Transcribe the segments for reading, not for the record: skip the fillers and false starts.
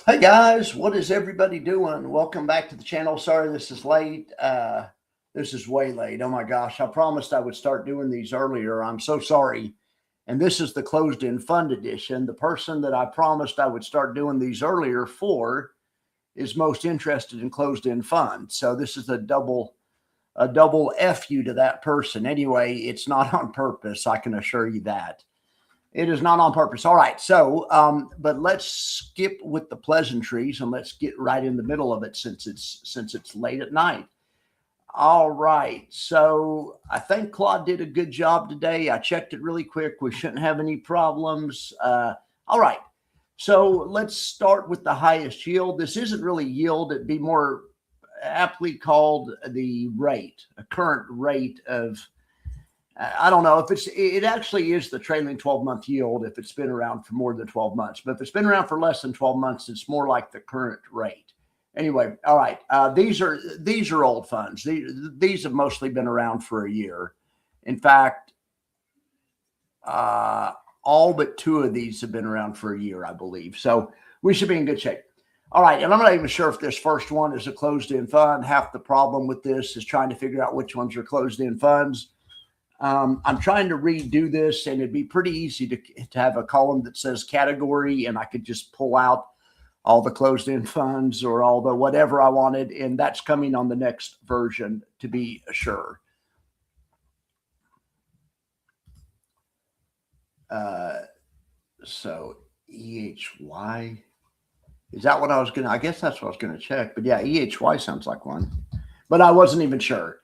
Hey guys, what is everybody doing? Welcome back to the channel. Sorry this is late. This is way late. Oh my gosh, I promised I would start doing these earlier. I'm so sorry. And this is the closed-end fund edition. The person that I promised I would start doing these earlier for is most interested in closed-end funds. So this is a double FU to that person. Anyway, it's not on purpose. I can assure you that. It is not on purpose. All right. So, but let's skip with the pleasantries and let's get right in the middle of it since it's late at night. All right. So I think Claude did a good job today. I checked it really quick. We shouldn't have any problems. All right. So let's start with the highest yield. This isn't really yield. It'd be more aptly called the rate, a current rate of, I don't know if it actually is the trailing 12-month yield if it's been around for more than 12 months. But if it's been around for less than 12 months, it's more like the current rate. Anyway, all right. These are old funds. These have mostly been around for a year. In fact, all but two of these have been around for a year, I believe. So we should be in good shape. All right. And I'm not even sure if this first one is a closed-end fund. Half the problem with this is trying to figure out which ones are closed-end funds. I'm trying to redo this, and it'd be pretty easy to have a column that says category, and I could just pull out all the closed-end funds or all the whatever I wanted, and that's coming on the next version to be sure. So EHY, is that what I was going to, I guess that's what I was going to check, but yeah, EHY sounds like one, but I wasn't even sure.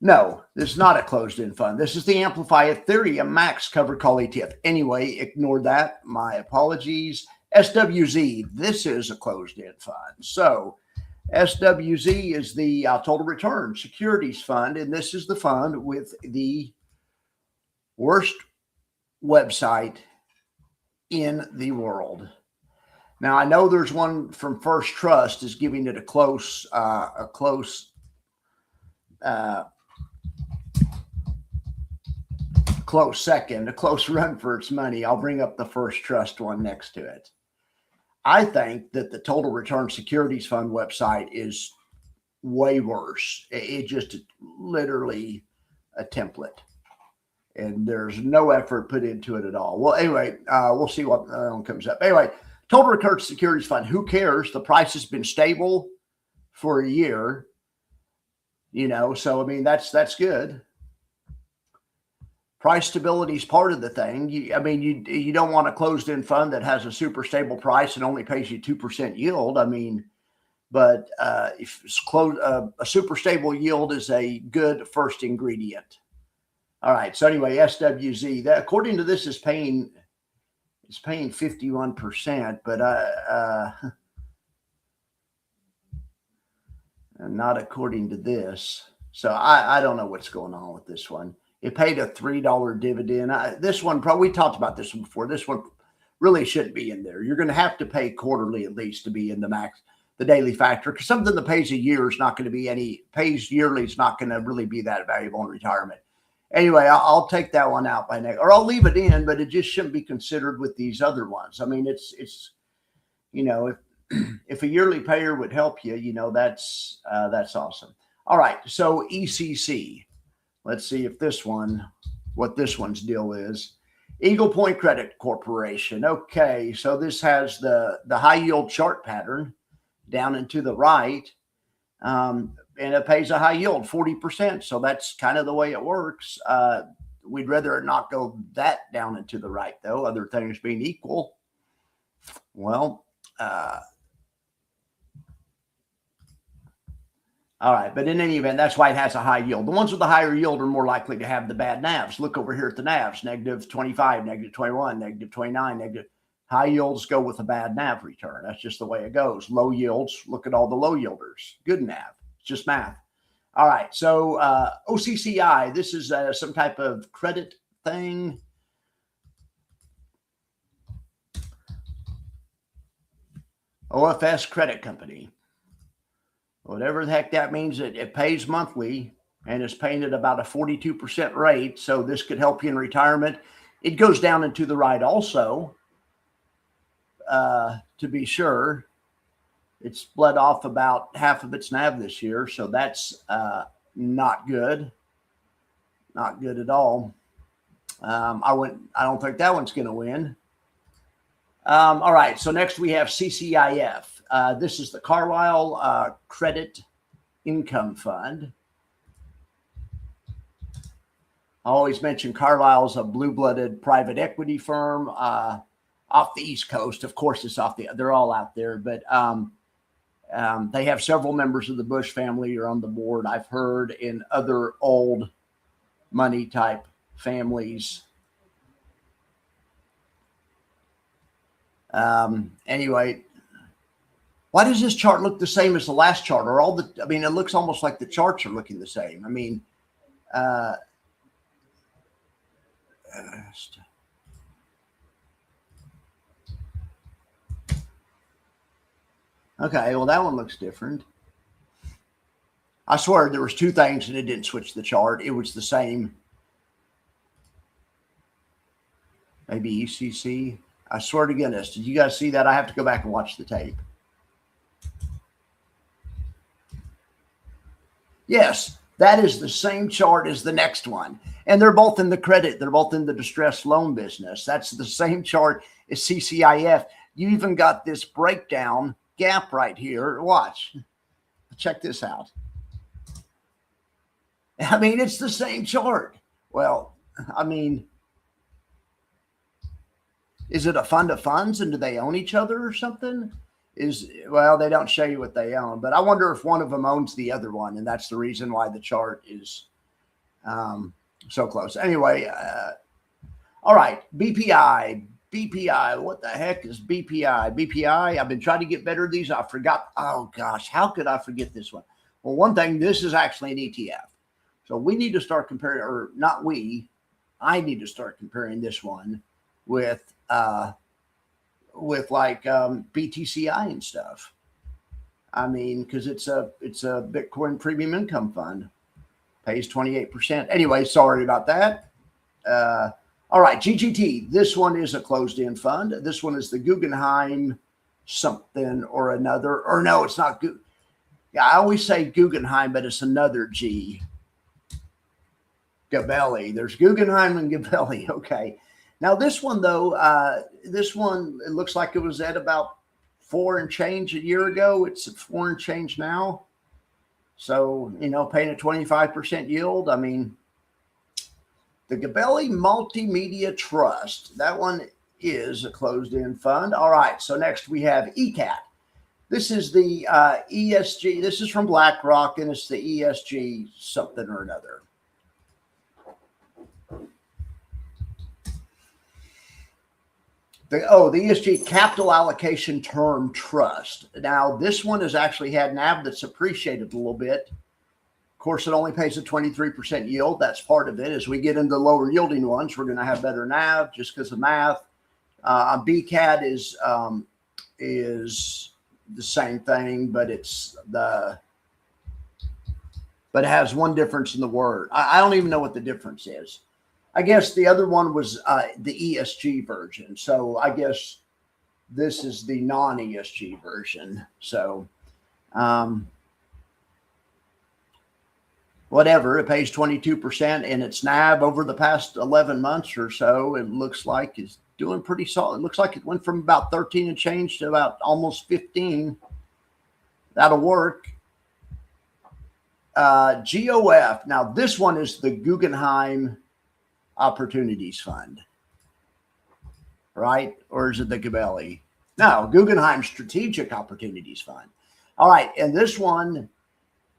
No, this is not a closed-end fund. This is the Amplify Ethereum Max Covered Call ETF. Anyway, ignore that. My apologies. SWZ, this is a closed-end fund. So SWZ is the Total Return Securities Fund, and this is the fund with the worst website in the world. Now, I know there's one from First Trust is giving it a close second, a close run for its money. I'll bring up the First Trust one next to it. I think that the Total Return Securities Fund website is way worse. It just literally a template, and there's no effort put into it at all. Well, anyway, we'll see what comes up. Anyway, Total Return Securities Fund, who cares? The price has been stable for a year, so I mean, that's good. Price stability is part of the thing. You don't want a closed-end fund that has a super stable price and only pays you 2% yield. But if it's a super stable yield is a good first ingredient. All right. So anyway, SWZ, that according to this is paying 51%, but not according to this. So I don't know what's going on with this one. It paid a $3 dividend. This one, probably we talked about this one before. This one really shouldn't be in there. You're going to have to pay quarterly at least to be in the daily factor, because something that pays a year is not going to be pays yearly is not going to really be that valuable in retirement. Anyway, I'll take that one out by next, or I'll leave it in, but it just shouldn't be considered with these other ones. I mean, it's if a yearly payer would help you, that's awesome. All right, so ECC. Let's see if what this one's deal is. Eagle Point Credit Corporation. Okay, so this has the high yield chart pattern down and to the right, and it pays a high yield, 40%. So that's kind of the way it works. We'd rather it not go that down and to the right, though, other things being equal. Well, all right, but in any event, that's why it has a high yield. The ones with the higher yield are more likely to have the bad NAVs. Look over here at the NAVs, negative 25, negative 21, negative 29, negative. High yields go with a bad NAV return. That's just the way it goes. Low yields, look at all the low yielders. Good NAV. It's just math. All right, so OCCI, this is some type of credit thing. OFS Credit Company. Whatever the heck that means, it pays monthly and is paying at about a 42% rate. So this could help you in retirement. It goes down and to the right also. to be sure. It's bled off about half of its NAV this year, so that's not good. Not good at all. I don't think that one's going to win. All right, so next we have CCIF. This is the Carlyle Credit Income Fund. I always mention Carlyle's a blue-blooded private equity firm off the East Coast. Of course, they're all out there, but they have several members of the Bush family are on the board. I've heard in other old money type families. Anyway, why does this chart look the same as the last chart? Or it looks almost like the charts are looking the same. I mean, okay, well, that one looks different. I swear there was two things and it didn't switch the chart. It was the same. Maybe ECC. I swear to goodness, did you guys see that? I have to go back and watch the tape. Yes, that is the same chart as the next one. And they're both in the credit. They're both in the distressed loan business. That's the same chart as CCIF. You even got this breakdown gap right here. Watch. Check this out. I mean, it's the same chart. Well, I mean, is it a fund of funds and do they own each other or something? Well, they don't show you what they own, but I wonder if one of them owns the other one, and that's the reason why the chart is so close. Anyway, all right, BPI. What the heck is BPI? BPI, I've been trying to get better at these. I forgot. Oh, gosh, how could I forget this one? Well, one thing, this is actually an ETF. So we need to start comparing, or not we, I need to start comparing this one with like BTCI and stuff. I mean, because it's a Bitcoin premium income fund, pays 28%. Anyway, sorry about that. All right, GGT. This one is a closed-end fund. This one is the Guggenheim something or another. Or no, it's not. Yeah, I always say Guggenheim, but it's another G. Gabelli. There's Guggenheim and Gabelli. Okay. Now this one though, it looks like it was at about 4 and change a year ago. It's at 4 and change now. So, paying a 25% yield. I mean, the Gabelli Multimedia Trust, that one is a closed-end fund. All right. So next we have ECAT. This is the ESG. This is from BlackRock, and it's the ESG something or another. The ESG Capital Allocation Term Trust. Now, this one has actually had NAV that's appreciated a little bit. Of course, it only pays a 23% yield. That's part of it. As we get into lower yielding ones, we're going to have better NAV just because of math. BCAT is the same thing, but it has one difference in the word. I don't even know what the difference is. I guess the other one was the ESG version. So I guess this is the non-ESG version. So whatever, it pays 22%, and its NAV over the past 11 months or so, it looks like is doing pretty solid. It looks like it went from about 13 and change to about almost 15. That'll work. GOF. Now this one is the Guggenheim Opportunities Fund, right? Or is it the Gabelli? No, Guggenheim Strategic Opportunities Fund. All right, and this one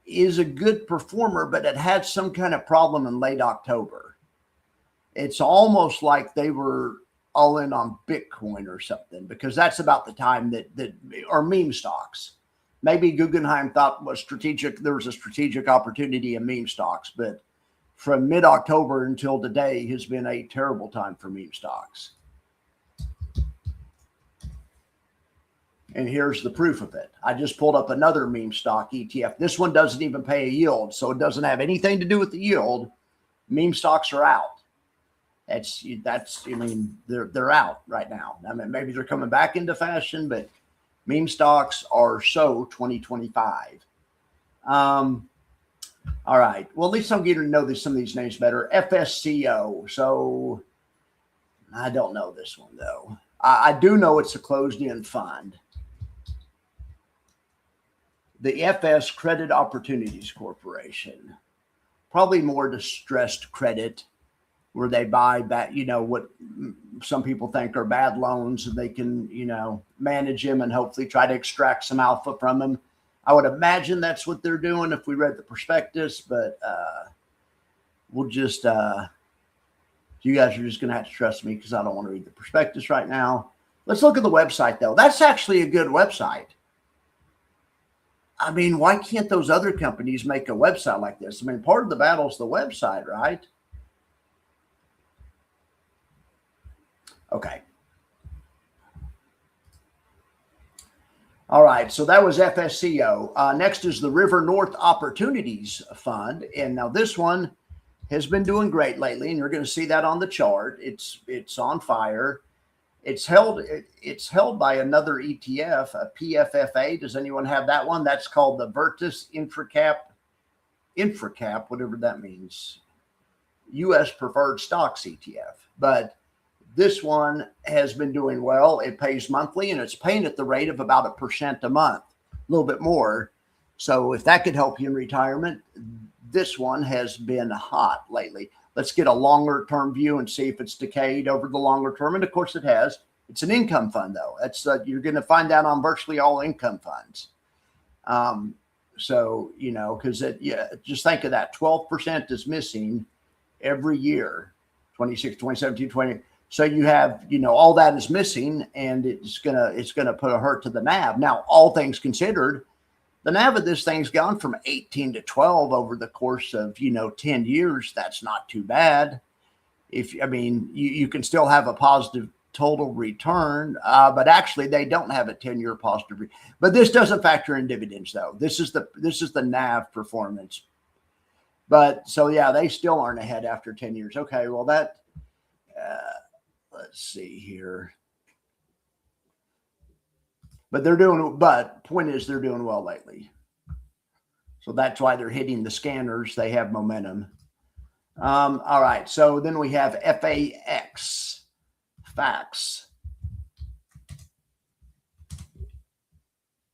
is a good performer, but it had some kind of problem in late October. It's almost like they were all in on Bitcoin or something, because that's about the time that or meme stocks. Maybe Guggenheim thought there was a strategic opportunity in meme stocks, but from mid-October until today has been a terrible time for meme stocks. And here's the proof of it. I just pulled up another meme stock ETF. This one doesn't even pay a yield, so it doesn't have anything to do with the yield. Meme stocks are out. I mean, they're out right now. I mean, maybe they're coming back into fashion, but meme stocks are so 2025. All right. Well, at least I'm getting to know some of these names better. FSCO. So I don't know this one though. I do know it's a closed-end fund. The FS Credit Opportunities Corporation, probably more distressed credit, where they buy back, what some people think are bad loans, and they can, manage them and hopefully try to extract some alpha from them. I would imagine that's what they're doing if we read the prospectus, but we'll just, you guys are just going to have to trust me because I don't want to read the prospectus right now. Let's look at the website, though. That's actually a good website. I mean, why can't those other companies make a website like this? I mean, part of the battle is the website, right? Okay. All right. So that was FSCO. Next is the River North Opportunities Fund. And now this one has been doing great lately, and you're going to see that on the chart. It's on fire. It's held by another ETF, a PFFA. Does anyone have that one? That's called the Virtus Infracap, whatever that means, U.S. Preferred Stocks ETF. But this one has been doing well. It pays monthly, and it's paying at the rate of about 1% a month, a little bit more. So if that could help you in retirement, this one has been hot lately. Let's get a longer term view and see if it's decayed over the longer term. And of course it has. It's an income fund though. That's you're going to find that on virtually all income funds. So, because just think of that. 12% is missing every year, 26, 2017, 20. So you have, all that is missing, and it's gonna put a hurt to the NAV. Now, all things considered, the NAV of this thing's gone from 18 to 12 over the course of, 10 years. That's not too bad. You can still have a positive total return, but actually they don't have a 10-year positive. But this doesn't factor in dividends though. This is the NAV performance. But so yeah, they still aren't ahead after 10 years. Okay, well that, let's see here. But point is they're doing well lately. So that's why they're hitting the scanners. They have momentum. All right. So then we have FAX.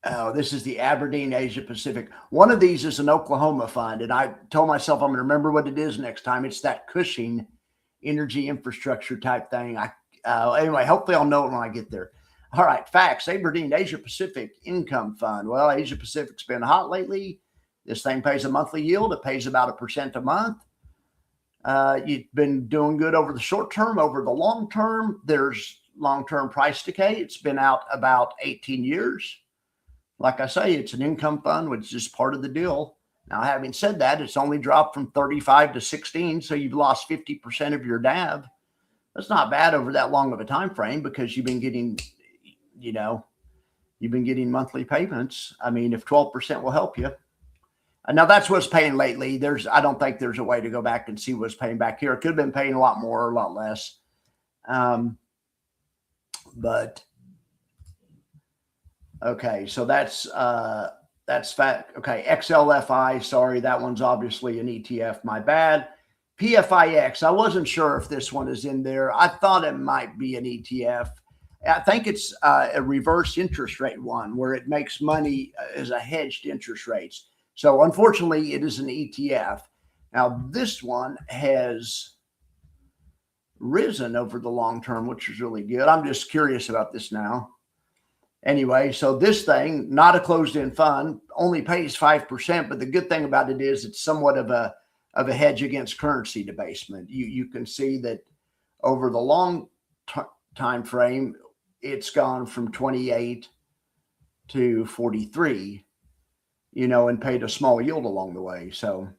Oh, this is the Aberdeen Asia Pacific. One of these is an Oklahoma fund. And I told myself I'm going to remember what it is next time. It's that Cushing energy infrastructure type thing. Anyway, hopefully I'll know it when I get there. All right, FAX, Aberdeen Asia Pacific Income Fund. Well, Asia Pacic's been hot lately. This thing pays a monthly yield. It pays about 1% a month. You've been doing good over the short term. Over the long term, there's long-term price decay. It's been out about 18 years. Like I say, it's an income fund, which is part of the deal. Now, having said that, it's only dropped from 35 to 16, so you've lost 50% of your NAV. That's not bad over that long of a time frame because you've been getting monthly payments. I mean, if 12% will help you. Now that's what's paying lately. I don't think there's a way to go back and see what's paying back here. It could have been paying a lot more or a lot less. But okay, so that's fact. Okay, XLFI. Sorry, that one's obviously an ETF. My bad. PFIX. I wasn't sure if this one is in there. I thought it might be an ETF. I think it's a reverse interest rate one where it makes money as a hedged interest rates. So unfortunately, it is an ETF. Now, this one has risen over the long term, which is really good. I'm just curious about this now. Anyway, so this thing, not a closed-end fund, only pays 5%. But the good thing about it is it's somewhat of a hedge against currency debasement. You can see that over the long time frame, it's gone from 28 to 43, and paid a small yield along the way. So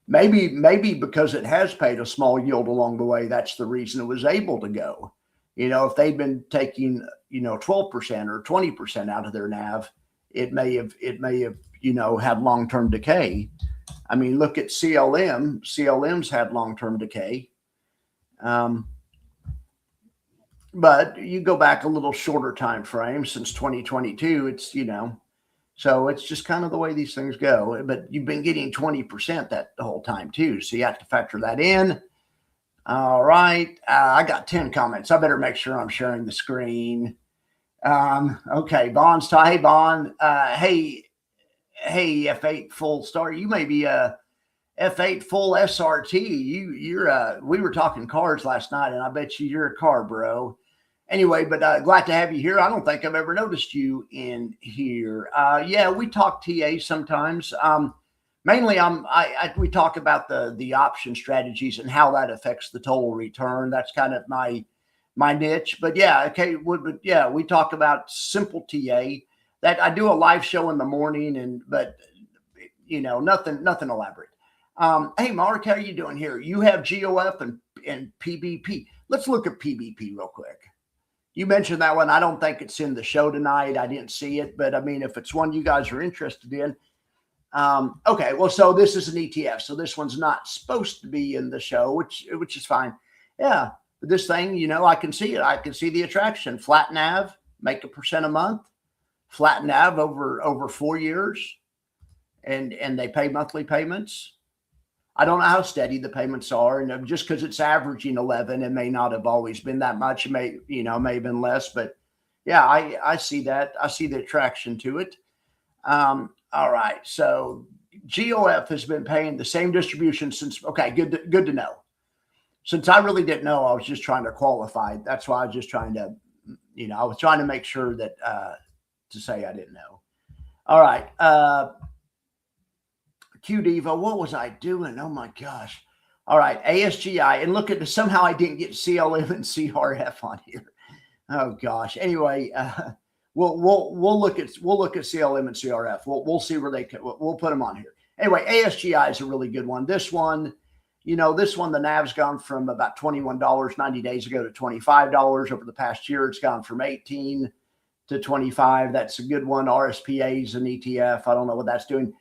maybe because it has paid a small yield along the way, that's the reason it was able to go. If they'd been taking, 12% or 20% out of their NAV, it may have, had long-term decay. I mean, look at CLM. CLM's had long-term decay. But you go back a little shorter time frame since 2022, it's, so it's just kind of the way these things go. But you've been getting 20% that the whole time too. So you have to factor that in. All right. I got 10 comments. I better make sure I'm sharing the screen. Okay. Bond's tie. Hey, Bond. Hey, F8 full star. You may be a F8 full SRT. We were talking cars last night, and I bet you're a car bro. Anyway, but glad to have you here. I don't think I've ever noticed you in here. Yeah, we talk TA sometimes. Mainly, we talk about the option strategies and how that affects the total return. That's kind of my niche. But yeah, okay, we talk about simple TA. That I do a live show in the morning, but nothing elaborate. Hey, Mark, how are you doing here? You have GOF and PBP. Let's look at PBP real quick. You mentioned that one. I don't think it's in the show tonight. I didn't see it, but I mean, if it's one you guys are interested in. Okay, well, so this is an ETF. So this one's not supposed to be in the show, which is fine. Yeah, this thing, I can see it. I can see the attraction. Flat NAV, make 1% a month. Flat NAV over 4 years, and they pay monthly payments. I don't know how steady the payments are, and just because it's averaging 11, it may not have always been that much. It may have been less, but yeah, I see that. I see the attraction to it. All right, so GOF has been paying the same distribution since. Okay, good to know. Since I really didn't know, I was just trying to qualify. That's why I was just trying to, I was trying to make sure that to say I didn't know. All right. QDiva, what was I doing? Oh my gosh. All right. ASGI, and look at this. Somehow I didn't get CLM and CRF on here. Oh gosh. Anyway, we'll look at CLM and CRF. We'll see where they can. We'll put them on here. Anyway, ASGI is a really good one. This one, the NAV's gone from about $21 90 days ago to $25 over the past year. It's gone from 18 to 25. That's a good one. RSPA is an ETF. I don't know what that's doing.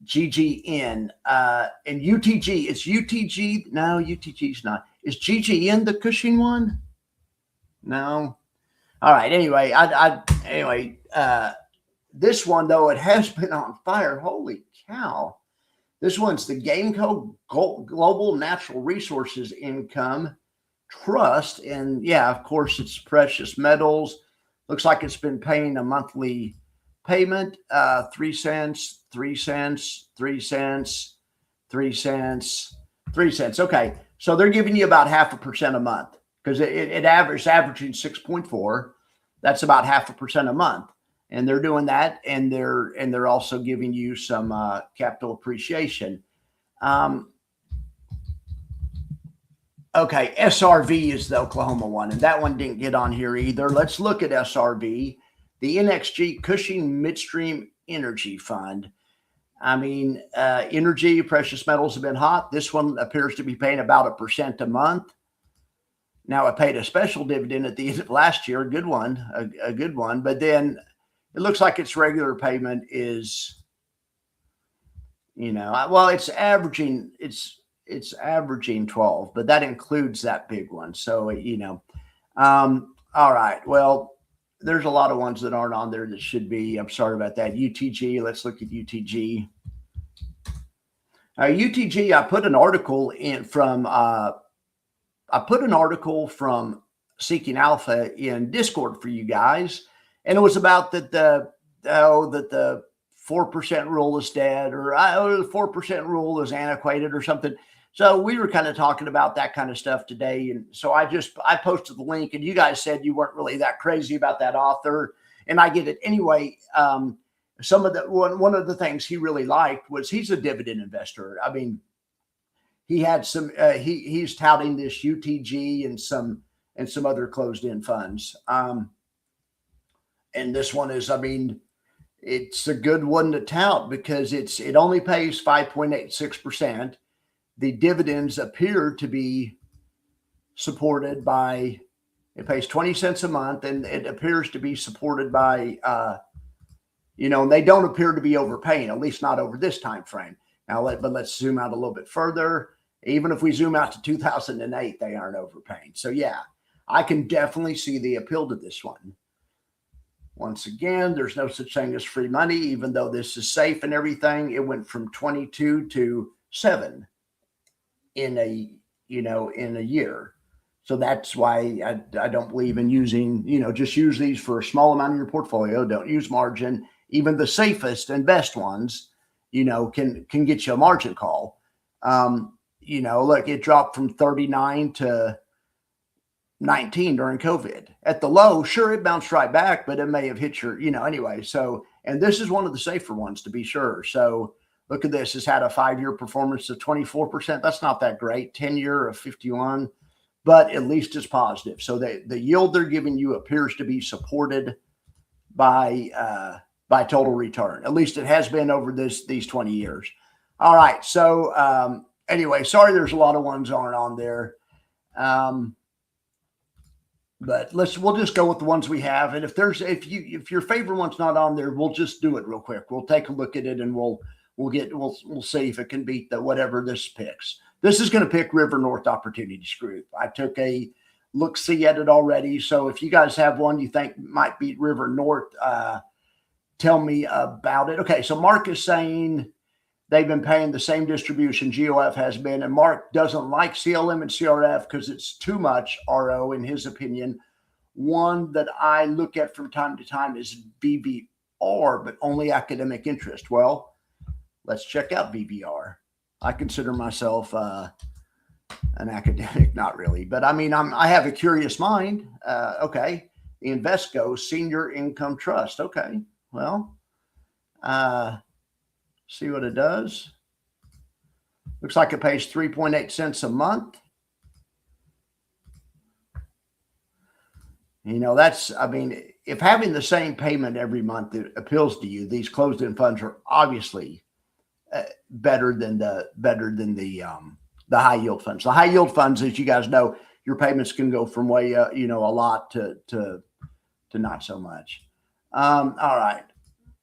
GGN and UTG. It's UTG. No, UTG's not. Is GGN the Cushing one? No. All right. Anyway, this one though, it has been on fire. Holy cow! This one's the Gameco Global Natural Resources Income Trust, and yeah, of course, it's precious metals. Looks like it's been paying a monthly payment, 3 cents, 3 cents, 3 cents, 3 cents, 3 cents. Okay, so they're giving you about 0.5% a month because it averaging 6.4. That's about 0.5% a month, and they're doing that, and they're also giving you some capital appreciation. Okay, SRV is the Oklahoma one, and that one didn't get on here either. Let's look at SRV. The NXG Cushing Midstream Energy Fund. I mean, energy, precious metals have been hot. This one appears to be paying about 1% a month. Now, it paid a special dividend at the end of last year, a good one. But then it looks like its regular payment is, well, it's averaging 12, but that includes that big one. So, all right. Well, there's a lot of ones that aren't on there that should be. I'm sorry about that. UTG. Let's look at UTG. UTG. I put an article in from. I put an article from Seeking Alpha in Discord for you guys, and it was about that the 4% rule is dead, or the 4% rule is antiquated, or something. So we were kind of talking about that kind of stuff today. And so I posted the link, and you guys said you weren't really that crazy about that author. And I get it. Anyway, one of the things he really liked was he's a dividend investor. I mean, he had some, he's touting this UTG and some other closed end funds. And this one is, I mean, it's a good one to tout because it only pays 5.86%. The dividends appear to be supported by, it pays 20 cents a month, and it appears to be supported by, and they don't appear to be overpaying, at least not over this time frame. Now, let's zoom out a little bit further. Even if we zoom out to 2008, they aren't overpaying. So yeah, I can definitely see the appeal to this one. Once again, there's no such thing as free money, even though this is safe and everything. It went from 22 to 7 in a year. So that's why I don't believe in using, just use these for a small amount of your portfolio. Don't use margin. Even the safest and best ones, can get you a margin call. Look, it dropped from 39 to 19 during COVID. At the low, sure, it bounced right back, but it may have hit your, anyway. So, and this is one of the safer ones to be sure. So look at this. It's had a 5-year performance of 24%. That's not that great. 10-year of 51, but at least it's positive. So the yield they're giving you appears to be supported by total return. At least it has been over these 20 years. All right. So anyway, sorry, there's a lot of ones aren't on there. But we'll just go with the ones we have. And if your favorite one's not on there, we'll just do it real quick. We'll take a look at it and we'll see if it can beat whatever this picks. This is going to pick River North Opportunities Group. I took a look-see at it already. So if you guys have one you think might beat River North, tell me about it. Okay, so Mark is saying they've been paying the same distribution GOF has been, and Mark doesn't like CLM and CRF because it's too much RO in his opinion. One that I look at from time to time is VVR, but only academic interest. Well, let's check out VVR. I consider myself an academic, not really, but I mean, I have a curious mind. Okay, the Invesco Senior Income Trust. Okay, well, see what it does. Looks like it pays 3.8 cents a month. If having the same payment every month appeals to you, these closed-end funds are obviously better than the high yield funds. The high yield funds, as you guys know, your payments can go from way a lot to not so much. All right.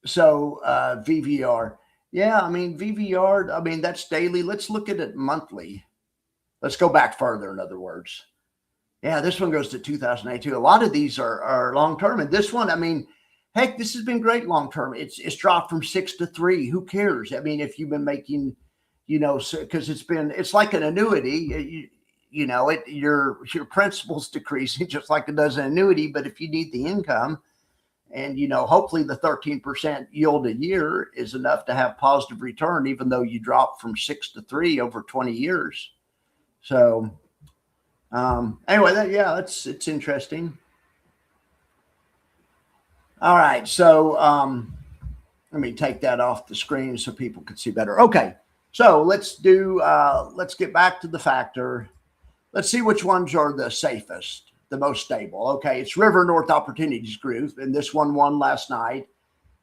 So VVR. Yeah, VVR, that's daily. Let's look at it monthly. Let's go back further, in other words. Yeah, this one goes to 2008 too. A lot of these are long-term. And this one, heck, this has been great long-term. It's dropped from 6 to 3. Who cares? If you've been making, because it's like an annuity, your principal's decreasing just like it does an annuity. But if you need the income, and, hopefully the 13% yield a year is enough to have positive return, even though you drop from 6 to 3 over 20 years. So anyway, it's interesting. All right. So let me take that off the screen so people can see better. Okay. So let's get back to the factor. Let's see which ones are the safest, the most stable. Okay, it's River North Opportunities Group, and this one won last night.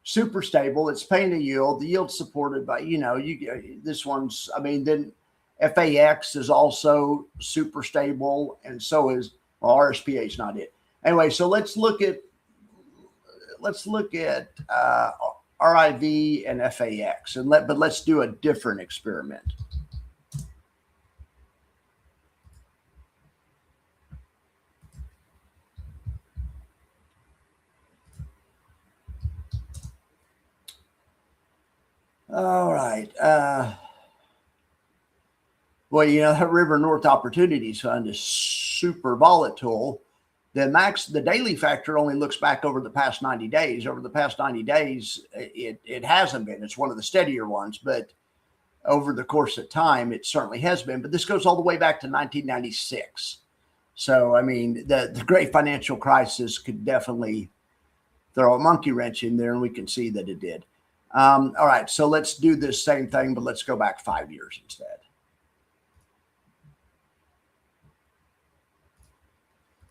Super stable. It's paying a yield. The yield's supported by, this one's, then FAX is also super stable, and so is, RSPA is not it. Anyway, so let's look at RIV and FAX, but let's do a different experiment. All right. Well, that River North Opportunities Fund is super volatile. The daily factor only looks back over the past 90 days. Over the past 90 days, it hasn't been. It's one of the steadier ones, but over the course of time, it certainly has been. But this goes all the way back to 1996. So, the great financial crisis could definitely throw a monkey wrench in there, and we can see that it did. All right, so let's do this same thing, but let's go back 5 years instead.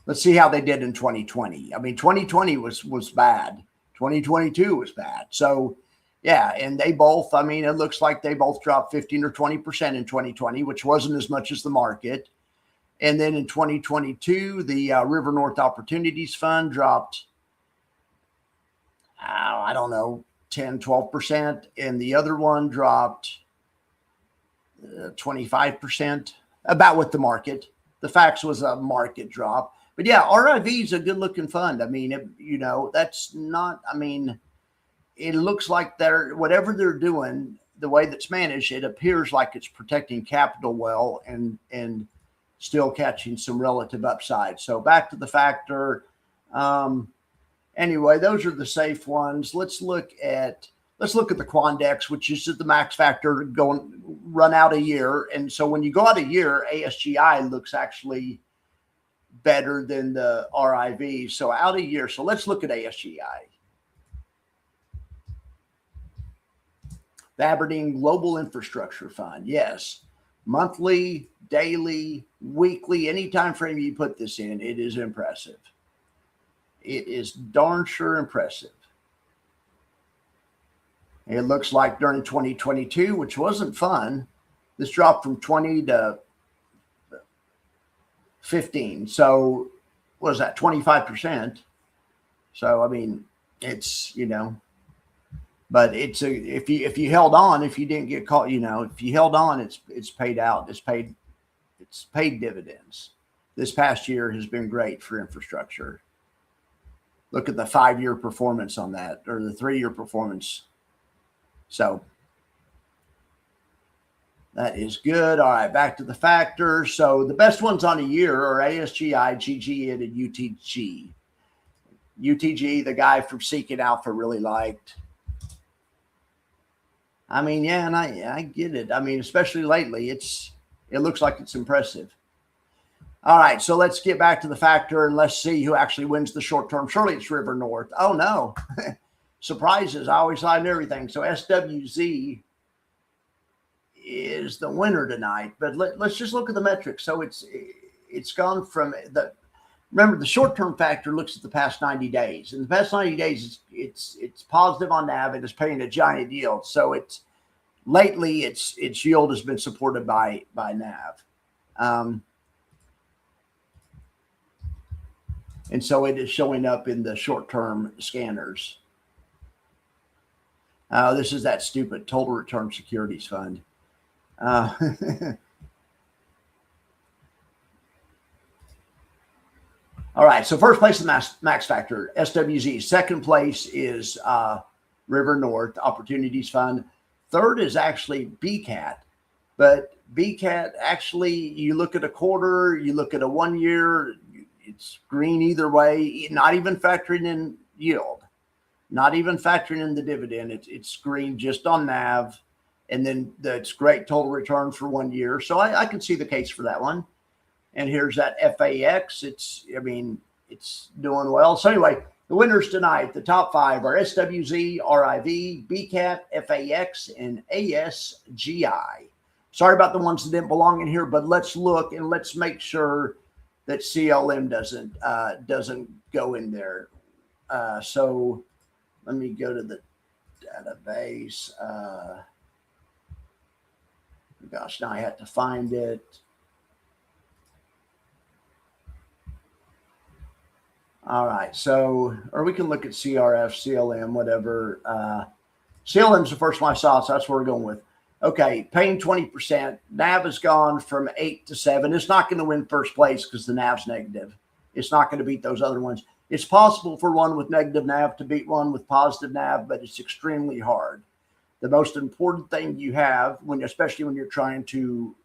Let's see how they did in 2020. 2020 was bad. 2022 was bad. So, yeah, and they both, it looks like they both dropped 15 or 20% in 2020, which wasn't as much as the market. And then in 2022, the River North Opportunities Fund dropped, I don't know, 10, 12%. And the other one dropped, 25%, about with the market. The facts was a market drop. But yeah, RIV is a good looking fund. I mean, you know, that's not, I mean, it looks like whatever they're doing, the way that's managed, it appears like it's protecting capital well and still catching some relative upside. So back to the factor. Anyway, those are the safe ones. Let's look at the Quandex, which is the max factor run out a year. And so when you go out a year, ASGI looks actually better than the RIV. So out a year. So let's look at ASGI. The Aberdeen Global Infrastructure Fund. Yes. Monthly, daily, weekly, any time frame you put this in, it is impressive. It is darn sure impressive. It looks like during 2022, which wasn't fun, this dropped from 20 to 15. So what is that, 25%? So, I mean, it's, you know, but it's if you held on, if you didn't get caught, you know, if you held on, it's paid out. It's paid dividends. This past year has been great for infrastructure. Look at the 5-year performance on that, or the 3-year performance. So that is good. All right, back to the factors. So the best ones on a year are ASGI, GGN, and UTG. UTG, the guy from Seeking Alpha really liked. I mean, yeah, and I get it. I mean, especially lately, it looks like it's impressive. All right, so let's get back to the factor and let's see who actually wins the short term. Surely it's River North. Oh, no. Surprises. I always find everything. So SWZ is the winner tonight. But let's just look at the metrics. So it's gone from remember, the short term factor looks at the past 90 days. In the past 90 days, it's positive on NAV and it's paying a giant yield. So lately its yield has been supported by NAV. And so it is showing up in the short-term scanners. This is that stupid total return securities fund. All right, so first place in max factor, SWZ. Second place is River North Opportunities Fund. Third is actually BCAT. But BCAT, actually, you look at a quarter, you look at a 1 year, it's green either way, not even factoring in yield, not even factoring in the dividend. It's green just on NAV. And then it's great total return for 1 year. So I can see the case for that one. And here's that FAX. It's doing well. So anyway, the winners tonight, the top 5 are SWZ, RIV, BCAT, FAX, and ASGI. Sorry about the ones that didn't belong in here, but let's look and let's make sure that CLM doesn't go in there. So let me go to the database. Gosh, now I have to find it. All right, so, or we can look at CRF, CLM, whatever. CLM's the first one I saw, so that's what we're going with. Okay, paying 20%. NAV has gone from 8 to 7. It's not going to win first place because the NAV's negative. It's not going to beat those other ones. It's possible for one with negative NAV to beat one with positive NAV, but it's extremely hard. The most important thing you have, especially when you're trying to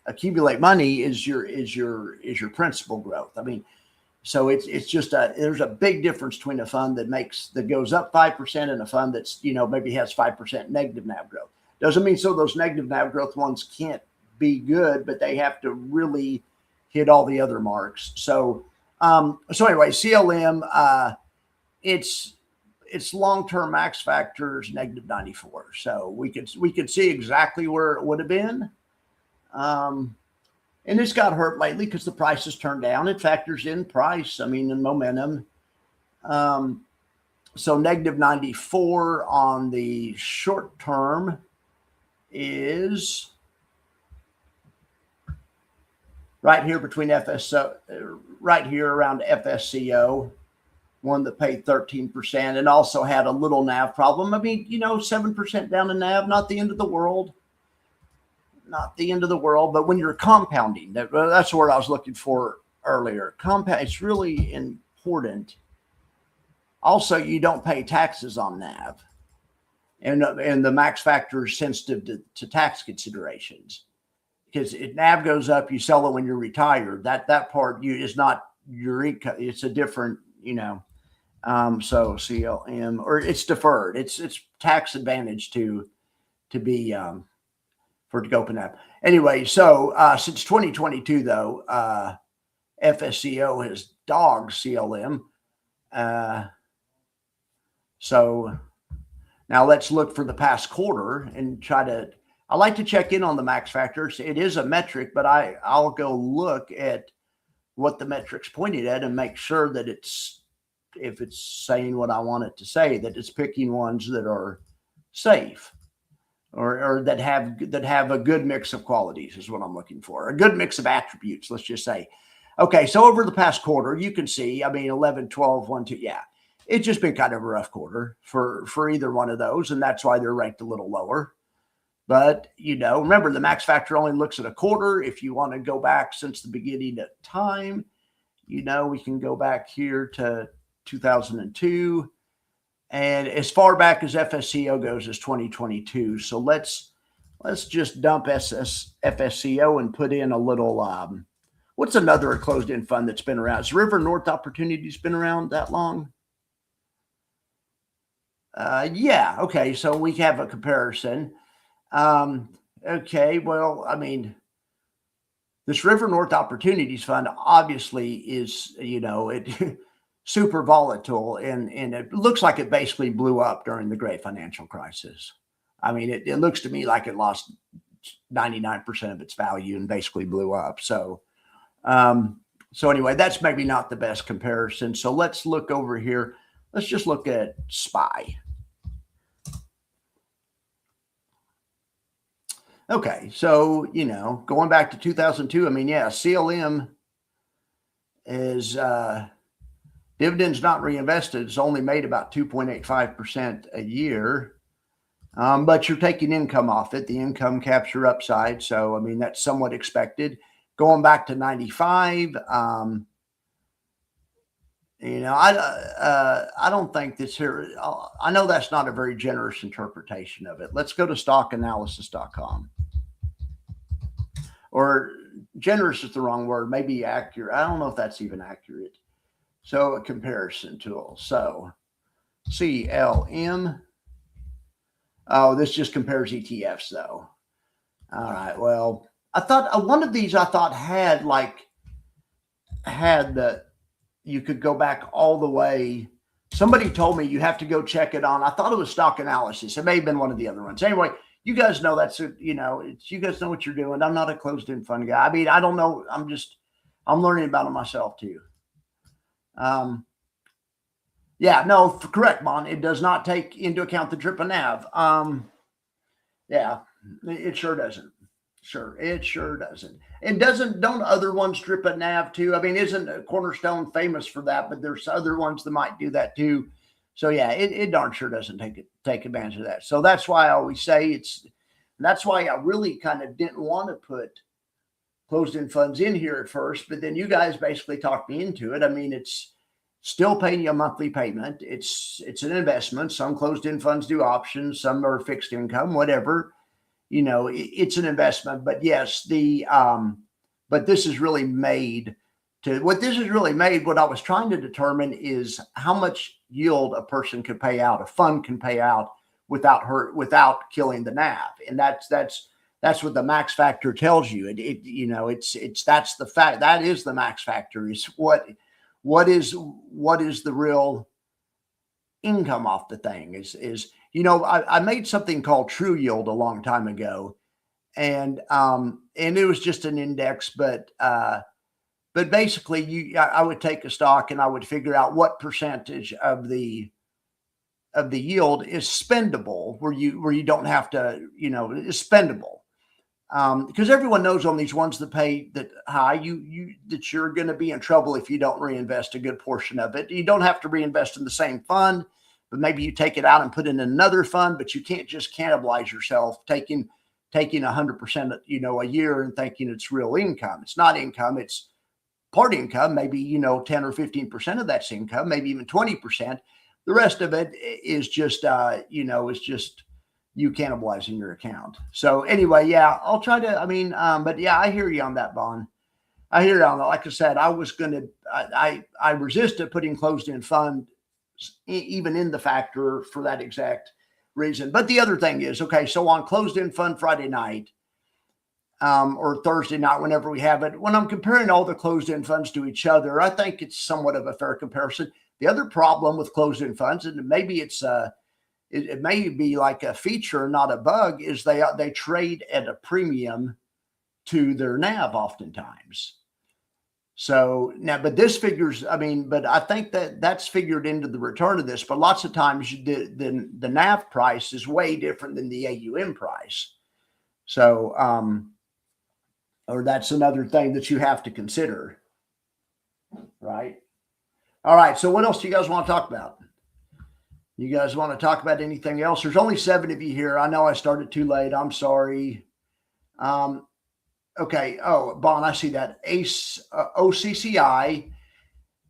accumulate money, is your principal growth. I mean, so it's just there's a big difference between a fund that goes up 5% and a fund that's, maybe has 5% negative NAV growth. Doesn't mean so those negative NAV growth ones can't be good, but they have to really hit all the other marks. So anyway, CLM, its long-term max factor is negative 94. So we could see exactly where it would have been. And this got hurt lately because the price has turned down. It factors in price, and momentum. So negative 94 on the short term is right here between right here around FSCO. one that paid 13% and also had a little NAV problem. I mean, 7% down in NAV, not the end of the world. Not the end of the world, but when you're compounding, that's the word I was looking for earlier. Compound, it's really important. Also, you don't pay taxes on NAV. And the max factor is sensitive to tax considerations. Because if NAV goes up, you sell it when you're retired. That part is not your income. It's a different, so CLM, or it's deferred. It's tax advantage to be for it to go up and up. Anyway, so since 2022 though, FSCO has dogged CLM. So now let's look for the past quarter and I like to check in on the max factors. It is a metric, but I'll go look at what the metric's pointed at and make sure that if it's saying what I want it to say, that it's picking ones that are safe or that have a good mix of qualities is what I'm looking for. A good mix of attributes, let's just say. Okay, so over the past quarter, you can see, 11, 12, 1, 2, yeah. It's just been kind of a rough quarter for either one of those, and that's why they're ranked a little lower. But, remember, the max factor only looks at a quarter. If you want to go back since the beginning of time, we can go back here to 2002. And as far back as FSCO goes is 2022. So let's just dump FSCO and put in a little, what's another closed-end fund that's been around? Has River North Opportunities been around that long? Yeah. Okay. So we have a comparison. Okay. Well, this River North Opportunities Fund obviously is, it super volatile and it looks like it basically blew up during the great financial crisis. It looks to me like it lost 99% of its value and basically blew up. So anyway, that's maybe not the best comparison. So let's look over here. Let's just look at SPY. Okay, so, going back to 2002, CLM is dividends not reinvested. It's only made about 2.85% a year, but you're taking income off it, the income capture upside. So, that's somewhat expected. Going back to 95, I don't think this here. I know that's not a very generous interpretation of it. Let's go to stockanalysis.com. Or generous is the wrong word, maybe accurate. I don't know if that's even accurate. So a comparison tool. So CLM. Oh, this just compares ETFs though. All right. Well, I thought one of these had you could go back all the way. Somebody told me you have to go check it on. I thought it was Stock Analysis. It may have been one of the other ones. Anyway, you guys know you guys know what you're doing. I'm not a closed-end fund guy. I don't know. I'm learning about it myself too. Yeah, no, correct, Mon. It does not take into account the drip of NAV. Yeah, it sure doesn't. Sure, it sure doesn't. It doesn't. Don't other ones drip a NAV too? Isn't Cornerstone famous for that? But there's other ones that might do that too. So yeah, it darn sure doesn't take advantage of that. So that's why I always say that's why I really kind of didn't want to put closed-end funds in here at first, but then you guys basically talked me into it. It's still paying you a monthly payment. It's an investment. Some closed-end funds do options, some are fixed income, whatever. It's an investment, but yes, but this is really made what I was trying to determine is how much yield a person can pay out, a fund can pay out without killing the NAV. And that's what the max factor tells you. That's the fact. That is the max factor is what is the real income off the thing is. I made something called True Yield a long time ago, and it was just an index, but basically I would take a stock and I would figure out what percentage of the yield is spendable, where you don't have to, is spendable. because everyone knows on these ones that pay that high, that you're going to be in trouble if you don't reinvest a good portion of it. You don't have to reinvest in the same fund, but maybe you take it out and put in another fund. But you can't just cannibalize yourself taking 100%, a year and thinking it's real income. It's not income. It's part income. Maybe 10 or 15% of that's income. Maybe even 20%. The rest of it is just is just you cannibalizing your account. So anyway, yeah, I'll try to, but yeah, I hear you on that, Bon. I hear you on that. Like I said, I resisted putting closed-end funds even in the factor for that exact reason. But the other thing is, okay, so on closed-end fund Friday night, or Thursday night, whenever we have it, when I'm comparing all the closed-end funds to each other, I think it's somewhat of a fair comparison. The other problem with closed-end funds, and maybe it may be like a feature, not a bug, is they trade at a premium to their NAV oftentimes. So now, but this figures, but I think that's figured into the return of this. But lots of times the NAV price is way different than the AUM price. So, or that's another thing that you have to consider, right? All right. So what else do you guys want to talk about? You guys want to talk about anything else? There's only 7 of you here. I know I started too late. I'm sorry. Okay. Oh, Bon, I see that. OCCI,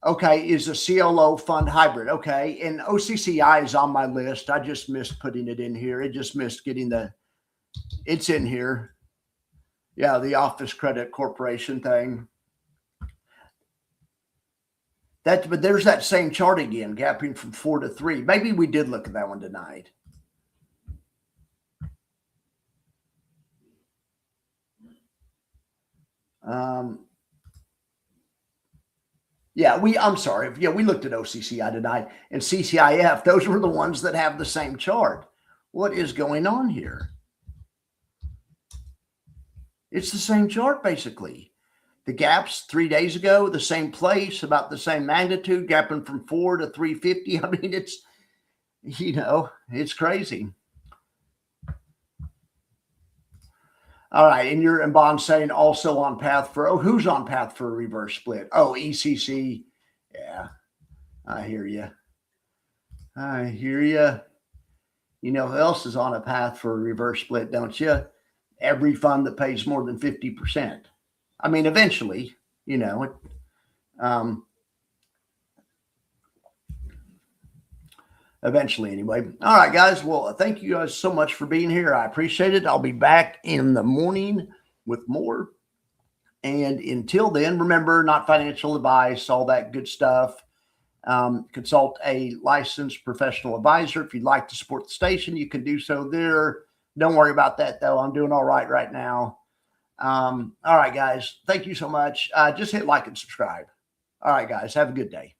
okay, is a CLO fund hybrid. Okay. And OCCI is on my list. I just missed putting it in here. It just missed getting it's in here. Yeah, the Office Credit Corporation thing. But there's that same chart again, gapping from 4 to 3. Maybe we did look at that one tonight. I'm sorry. Yeah, we looked at OCCI tonight and CCIF. Those were the ones that have the same chart. What is going on here? It's the same chart, basically. The gaps 3 days ago, the same place, about the same magnitude, gapping from 4 to 350. I mean, it's crazy. All right. And Bond saying also on path for, who's on path for a reverse split? Oh, ECC. Yeah, I hear you. You know who else is on a path for a reverse split, don't you? Every fund that pays more than 50%. Eventually, eventually anyway. All right, guys. Well, thank you guys so much for being here. I appreciate it. I'll be back in the morning with more. And until then, remember, not financial advice, all that good stuff. Consult a licensed professional advisor. If you'd like to support the station, you can do so there. Don't worry about that, though. I'm doing all right now. All right, guys. Thank you so much. Just hit like and subscribe. All right, guys. Have a good day.